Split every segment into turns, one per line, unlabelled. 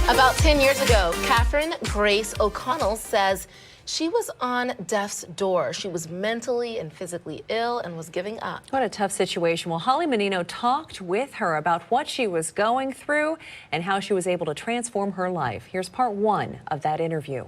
About 10 years ago, Catherine Grace O'Connell says she was on death's door. She was mentally and physically ill and was giving up.
What a tough situation. Well, Holly Menino talked with her about what she was going through and how she was able to transform her life. Here's part one of that interview.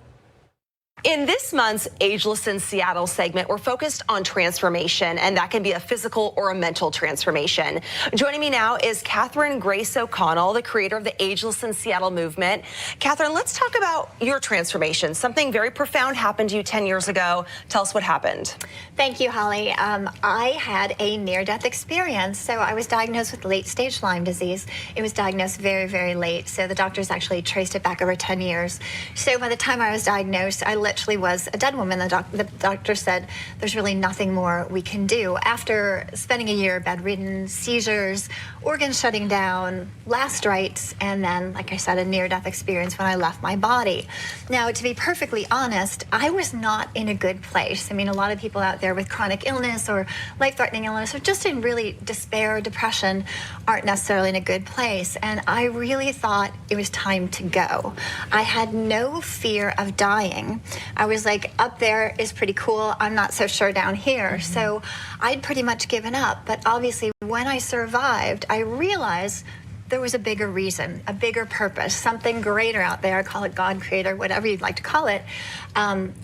In this month's Ageless in Seattle segment, we're focused on transformation, and that can be a physical or a mental transformation. Joining me now is Catherine Grace O'Connell, the creator of the Ageless in Seattle movement. Catherine, let's talk about your transformation. Something very profound happened to you 10 years ago. Tell us what happened.
Thank you, Holly. I had a near-death experience. So I was diagnosed with late-stage Lyme disease. It was diagnosed very, very late. So the doctors actually traced it back over 10 years. So by the time I was diagnosed, I literally was a dead woman. The doctor said, there's really nothing more we can do. After spending a year bedridden, seizures, organs shutting down, last rites, and then, like I said, a near-death experience when I left my body. Now, to be perfectly honest, I was not in a good place. I mean, a lot of people out there with chronic illness or life-threatening illness or just in really despair or depression aren't necessarily in a good place. And I really thought it was time to go. I had no fear of dying. I was like, up there is pretty cool. I'm not so sure down here. So I'd pretty much given up. But obviously, when I survived, I realized there was a bigger reason, a bigger purpose, something greater out there, call it God, creator, whatever you'd like to call it,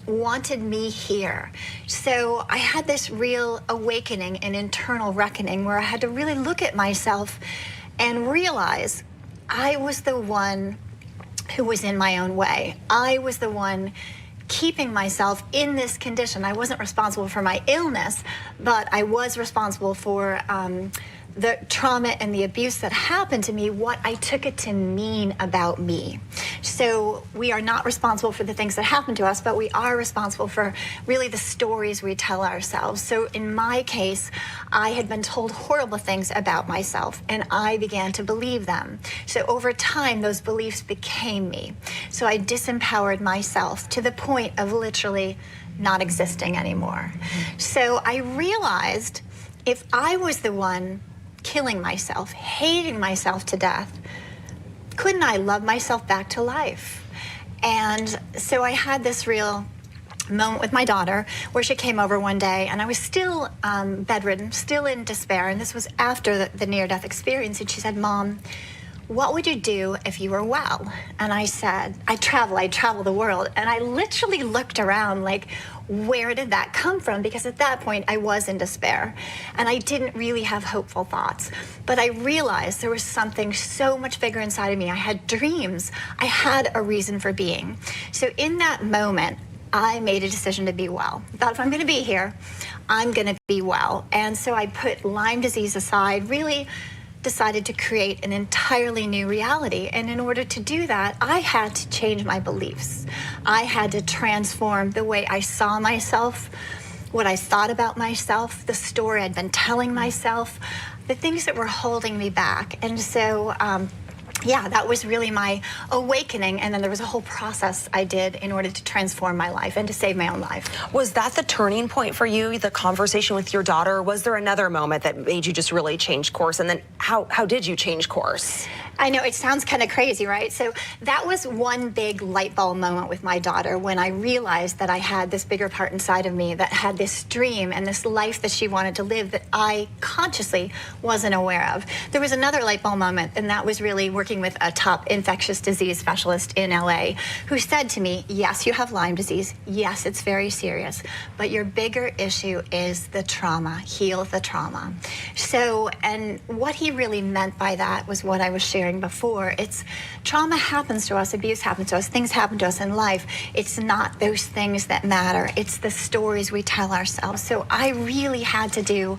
wanted me here. So I had this real awakening and internal reckoning where I had to really look at myself and realize I was the one who was in my own way. I was the one keeping myself in this condition. I wasn't responsible for my illness, but I was responsible for the trauma and the abuse that happened to me, what I took it to mean about me. So we are not responsible for the things that happen to us, but we are responsible for really the stories we tell ourselves. So in my case, I had been told horrible things about myself, and I began to believe them. So over time, those beliefs became me. So I disempowered myself to the point of literally not existing anymore. So I realized if I was the one killing myself, hating myself to death, couldn't I love myself back to life? And so I had this real moment with my daughter where she came over one day and I was still bedridden, still in despair, and this was after the near-death experience, and she said, Mom, what would you do if you were well? And I said, I'd travel the world. And I literally looked around like, where did that come from? Because at that point, I was in despair. And I didn't really have hopeful thoughts. But I realized there was something so much bigger inside of me. I had dreams. I had a reason for being. So in that moment, I made a decision to be well. I thought if I'm gonna be here, I'm gonna be well. And so I put Lyme disease aside, really decided to create an entirely new reality. And in order to do that, I had to change my beliefs. I had to transform the way I saw myself, what I thought about myself, the story I'd been telling myself, the things that were holding me back. And so, yeah, that was really my awakening. And then there was a whole process I did in order to transform my life and to save my own life.
Was that the turning point for you, the conversation with your daughter? Was there another moment that made you just really change course? And then how did you change course?
I know it sounds kind of crazy, right? So that was one big light bulb moment with my daughter when I realized that I had this bigger part inside of me that had this dream and this life that she wanted to live that I consciously wasn't aware of. There was another light bulb moment, and that was really working with a top infectious disease specialist in LA who said to me, yes, you have Lyme disease. Yes, it's very serious, but your bigger issue is the trauma. Heal the trauma. So, and what he really meant by that was what I was sharing before. It's trauma happens to us, abuse happens to us, things happen to us in life. It's not those things that matter. It's the stories we tell ourselves. So I really had to do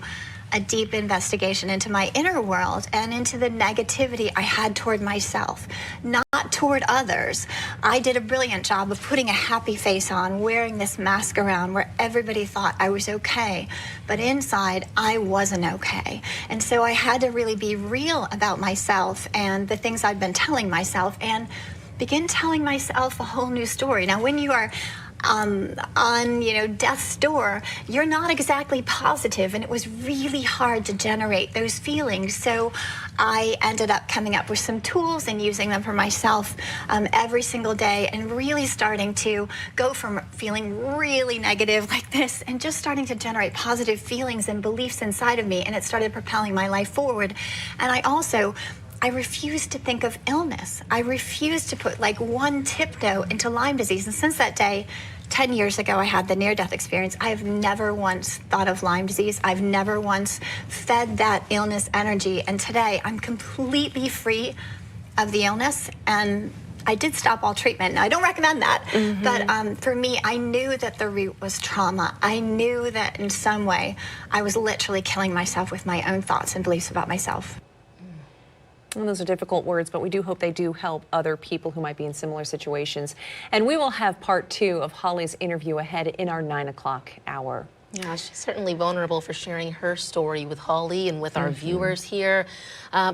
a deep investigation into my inner world and into the negativity I had toward myself, not toward others. I did a brilliant job of putting a happy face on, wearing this mask around where everybody thought I was okay, but inside I wasn't okay. And so I had to really be real about myself and the things I'd been telling myself and begin telling myself a whole new story. Now, when you are on death's door, you're not exactly positive, and it was really hard to generate those feelings. So I ended up coming up with some tools and using them for myself every single day, and really starting to go from feeling really negative like this and just starting to generate positive feelings and beliefs inside of me, and it started propelling my life forward. And I refused to think of illness. I refused to put like one tiptoe into Lyme disease. And since that day, 10 years ago, I had the near-death experience. I have never once thought of Lyme disease. I've never once fed that illness energy. And today, I'm completely free of the illness. And I did stop all treatment. Now, I don't recommend that. But for me, I knew that the root was trauma. I knew that in some way, I was literally killing myself with my own thoughts and beliefs about myself.
And those are difficult words, but we do hope they do help other people who might be in similar situations. And we will have part 2 of Holly's interview ahead in our 9 o'clock hour.
Yeah, she's certainly vulnerable for sharing her story with Holly and with our viewers here,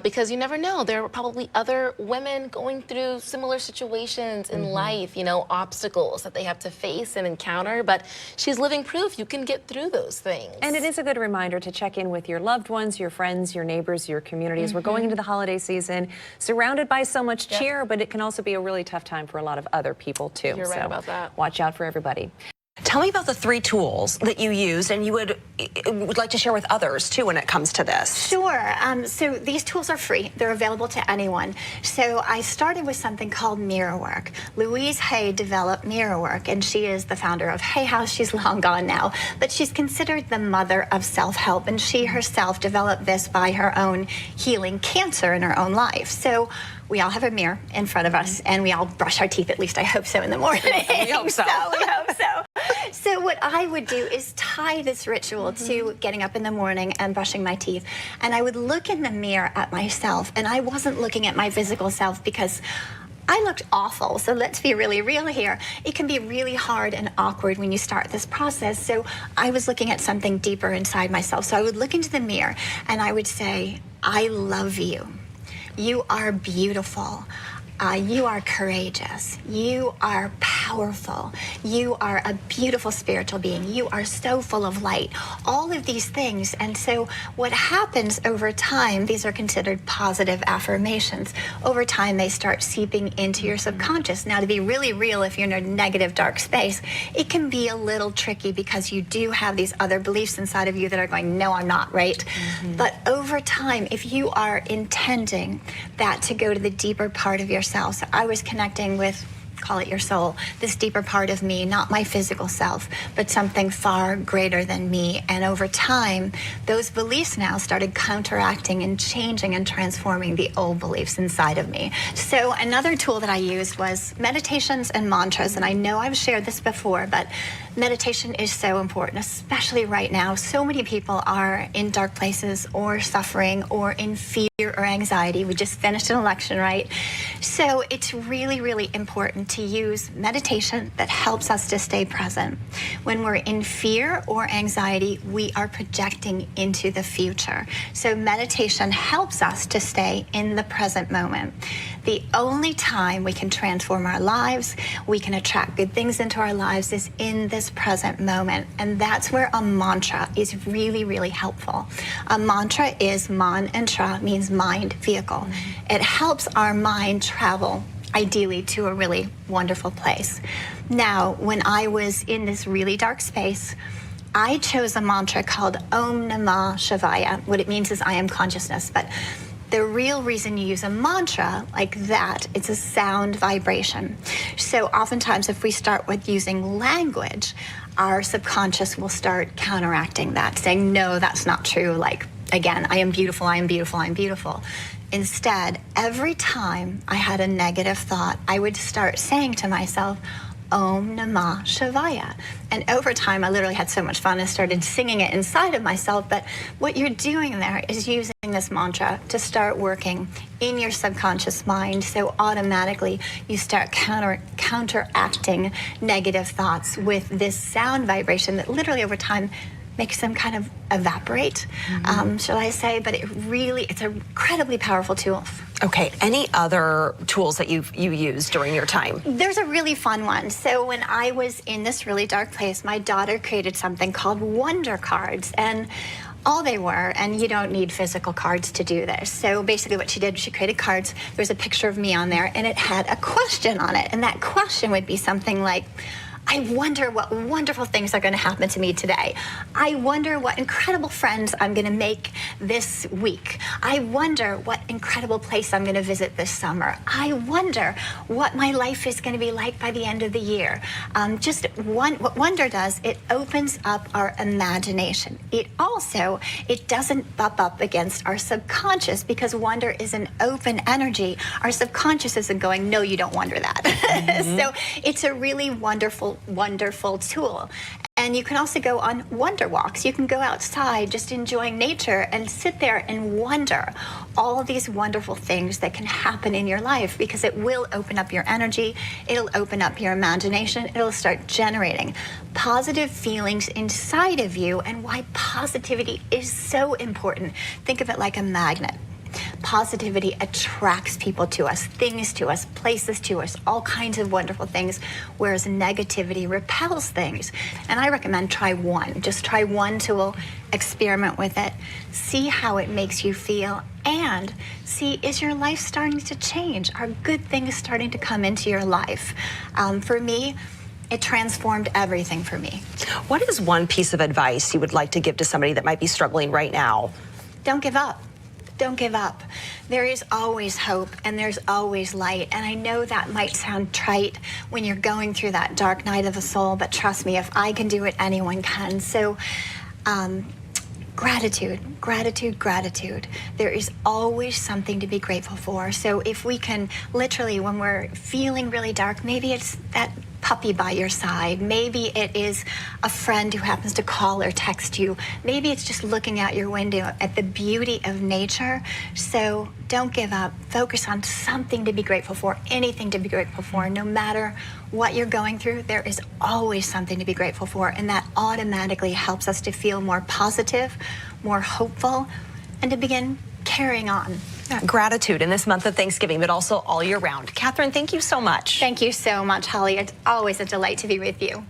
because you never know. There are probably other women going through similar situations in life, you know, obstacles that they have to face and encounter, but she's living proof you can get through those things.
And it is a good reminder to check in with your loved ones, your friends, your neighbors, your communities. We're going into the holiday season surrounded by so much cheer, but it can also be a really tough time for a lot of other people too.
You're right about that.
Watch out for everybody.
Tell me about the 3 tools that you used and you would like to share with others too when it comes to this.
Sure. So these tools are free. They're available to anyone. So I started with something called mirror work. Louise Hay developed mirror work, and she is the founder of Hay House. She's long gone now, but she's considered the mother of self-help, and she herself developed this by her own healing cancer in her own life. So we all have a mirror in front of us, and we all brush our teeth, at least I hope so, in the morning.
We hope so.
We hope so. So what I would do is tie this ritual to getting up in the morning and brushing my teeth. And I would look in the mirror at myself, and I wasn't looking at my physical self because I looked awful. So let's be really real here. It can be really hard and awkward when you start this process. So I was looking at something deeper inside myself. So I would look into the mirror and I would say, I love you. You are beautiful. You are courageous. You are powerful. You are a beautiful spiritual being. You are so full of light. All of these things. And so what happens over time, these are considered positive affirmations. Over time, they start seeping into your subconscious. Now, to be really real, if you're in a negative, dark space, it can be a little tricky because you do have these other beliefs inside of you that are going, no, I'm not, right? But over time, if you are intending that to go to the deeper part of yourself, so I was connecting with, call it your soul, this deeper part of me, not my physical self, but something far greater than me. And over time, those beliefs now started counteracting and changing and transforming the old beliefs inside of me. So another tool that I used was meditations and mantras. And I know I've shared this before, but meditation is so important, especially right now. So many people are in dark places or suffering or in fear or anxiety. We just finished an election, right? So it's really, really important to use meditation that helps us to stay present. When we're in fear or anxiety, we are projecting into the future. So meditation helps us to stay in the present moment. The only time we can transform our lives, we can attract good things into our lives, is in this present moment. And that's where a mantra is really, really helpful. A mantra is man and tra, means mind, vehicle. It helps our mind travel ideally to a really wonderful place. Now, when I was in this really dark space, I chose a mantra called Om Namah Shivaya. What it means is I am consciousness, but the real reason you use a mantra like that, it's a sound vibration. So oftentimes if we start with using language, our subconscious will start counteracting that, saying, no, that's not true. Like, again, I am beautiful, I am beautiful, I am beautiful. Instead, every time I had a negative thought, I would start saying to myself, Om Namah Shivaya. And over time, I literally had so much fun and started singing it inside of myself. But what you're doing there is using this mantra to start working in your subconscious mind. So automatically, you start counteracting negative thoughts with this sound vibration that literally over time makes them kind of evaporate, shall I say, but it's an incredibly powerful tool.
Okay, any other tools that you used during your time?
There's a really fun one. So when I was in this really dark place, my daughter created something called Wonder Cards, and all they were, and you don't need physical cards to do this. So basically what she did, she created cards. There was a picture of me on there, and it had a question on it. And that question would be something like, I wonder what wonderful things are going to happen to me today. I wonder what incredible friends I'm going to make this week. I wonder what incredible place I'm going to visit this summer. I wonder what my life is going to be like by the end of the year. What wonder does, it opens up our imagination. It doesn't bump up against our subconscious, because wonder is an open energy. Our subconscious isn't going, no, you don't wonder that. So it's a really wonderful tool. And you can also go on wonder walks. You can go outside just enjoying nature and sit there and wonder all of these wonderful things that can happen in your life, because it will open up your energy, it'll open up your imagination, it'll start generating positive feelings inside of you. And why positivity is so important. Think of it like a magnet. Positivity attracts people to us, things to us, places to us, all kinds of wonderful things, whereas negativity repels things. And I recommend try one. Just try one tool, experiment with it, see how it makes you feel, and see, is your life starting to change? Are good things starting to come into your life? For me, it transformed everything for me.
What is one piece of advice you would like to give to somebody that might be struggling right now?
Don't give up. Don't give up. There is always hope, and there's always light. And I know that might sound trite when you're going through that dark night of the soul, but trust me, if I can do it, anyone can. So gratitude, gratitude, gratitude. There is always something to be grateful for. So if we can literally, when we're feeling really dark, maybe it's that puppy by your side. Maybe it is a friend who happens to call or text you. Maybe it's just looking out your window at the beauty of nature. So don't give up. Focus on something to be grateful for, anything to be grateful for. No matter what you're going through, there is always something to be grateful for, and that automatically helps us to feel more positive, more hopeful, and to begin carrying on.
Gratitude in this month of Thanksgiving, but also all year round. Catherine, thank you so much.
Thank you so much, Holly. It's always a delight to be with you.